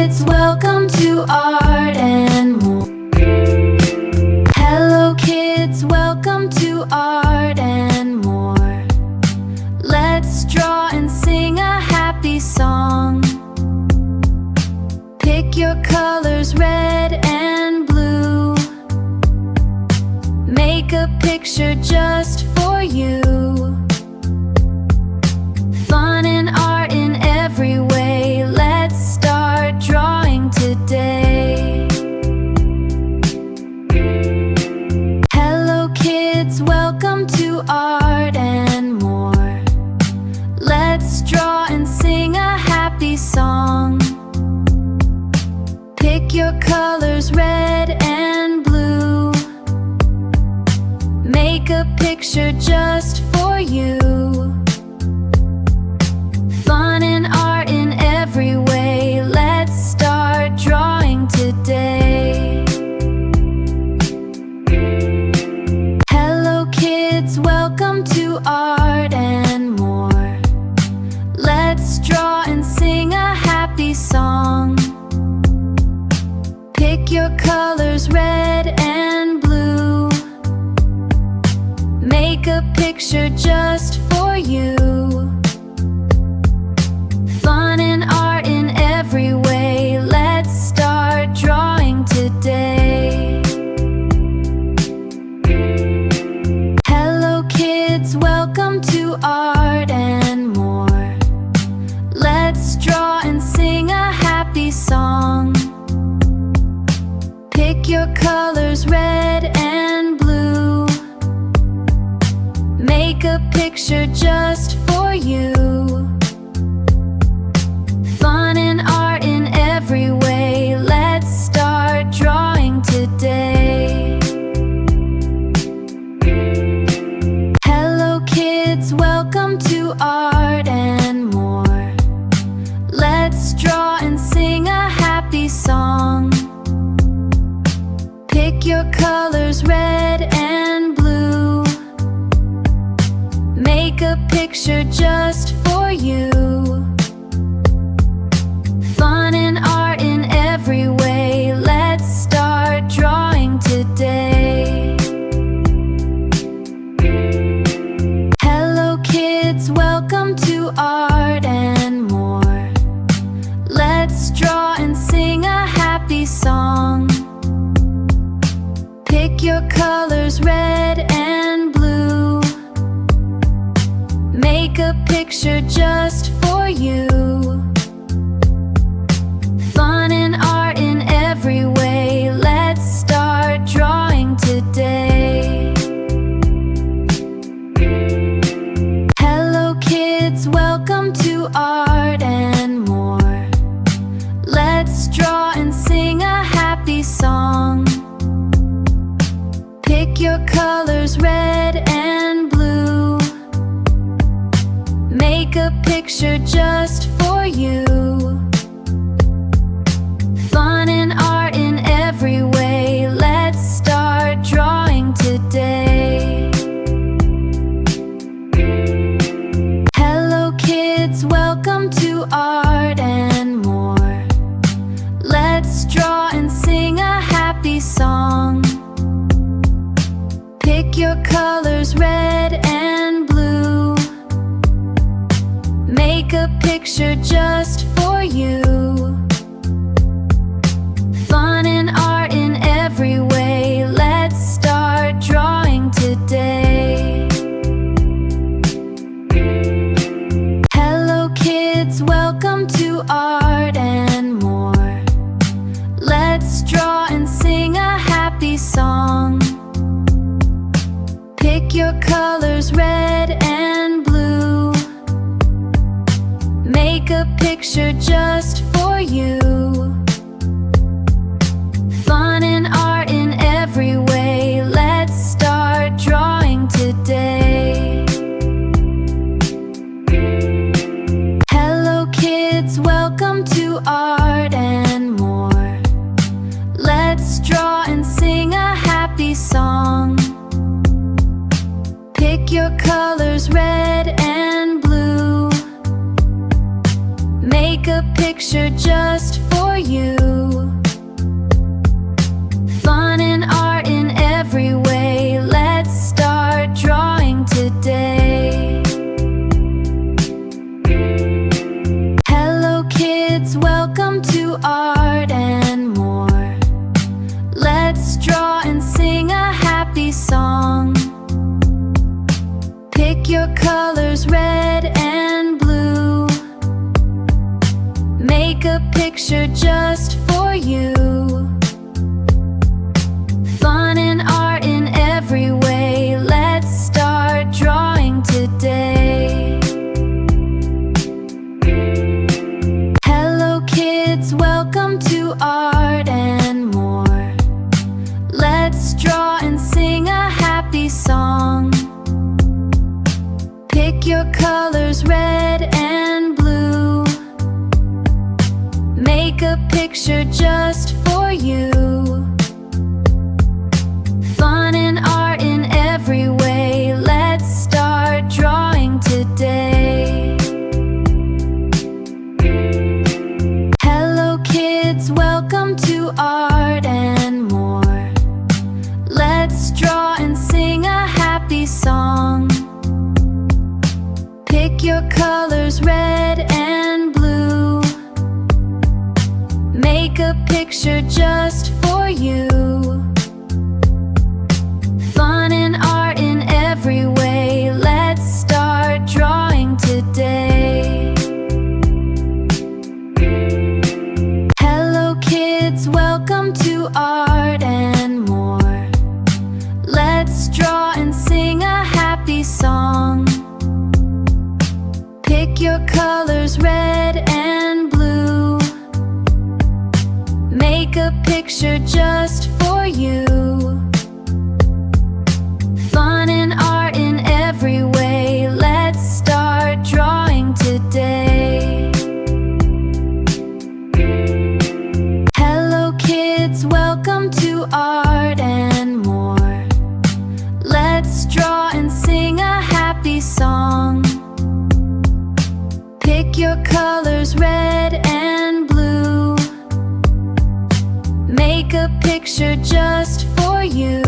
kids, welcome to Art and More. Hello kids, welcome to Art and More. Let's draw and sing a happy song. Pick your colors, red and blue. Make a picture just for you. Fun and art in every way. Let's start drawing today. Hello kids, welcome to Art and More. Let's draw and sing a happy song. Pick your colors, red and blue. Make a picture just for you. Fun and art in every way. Let's start drawing today. Hello kids, welcome to Art and More. Let's draw and sing a happy song. Pick your colors, red and blue. Make a picture just for you. Fun and art in every way. Let's start drawing today. Hello kids, welcome to Art and More. Let's draw and sing a happy song. Pick your colors, red and blue. Make a picture just for you. Fun and art in every way. Let's start drawing today. Hello kids, welcome to Art and More. Let's draw and sing a happy song. Pick your colors, red and blue. Make a picture just for you. Fun and art in every way. Let's start drawing today. Hello kids, welcome to Art and More. Let's draw and sing a happy song. Pick your colors, red and blue. Make a picture just for you. Fun and art in every way. Let's start drawing today. Hello kids, welcome to Art and More. Let's draw and sing a happy song. Pick your colors, red and blue. Make a picture just for you. Fun and art in every way. Let's start drawing today. Hello kids, welcome to Art and More. Let's draw and sing a happy song. Pick your colors, red and blue. Make a picture just for you. Fun and art in every way. Let's start drawing today. Hello kids, welcome to Art and More. Let's draw and sing a happy song. Pick your colors, red and blue. Make a picture just for you. Fun and art in every way. Let's start drawing today. Hello kids, welcome to Art and More. Let's draw and sing a happy song. Pick your colors, red and blue. Make a picture just for for you. Fun and art in every way. Let's start drawing today. Hello kids, welcome to Art and More. Let's draw and sing a happy song. Pick your colors, red and blue. Make a picture just for you. Fun and art in every way. Let's start drawing today. Hello kids, welcome to Art and More. Let's draw and sing a happy song. Pick your colors, red and blue. Make a picture just for you. Fun and art in every way. Let's start drawing today. Hello kids, welcome to Art and More. Let's draw and sing a happy song. Pick your colors, red and blue. Make a picture just for you. Fun and art in every way. Let's start drawing today. Hello kids, welcome to Art and More. Let's draw and sing a happy song. Pick your colors, red and blue. Make a picture just for you. Fun and art in every way. Let's start drawing today. Hello kids, welcome to Art and More. Let's draw and sing a happy song. Pick your colors, red and blue. Make a picture just for you.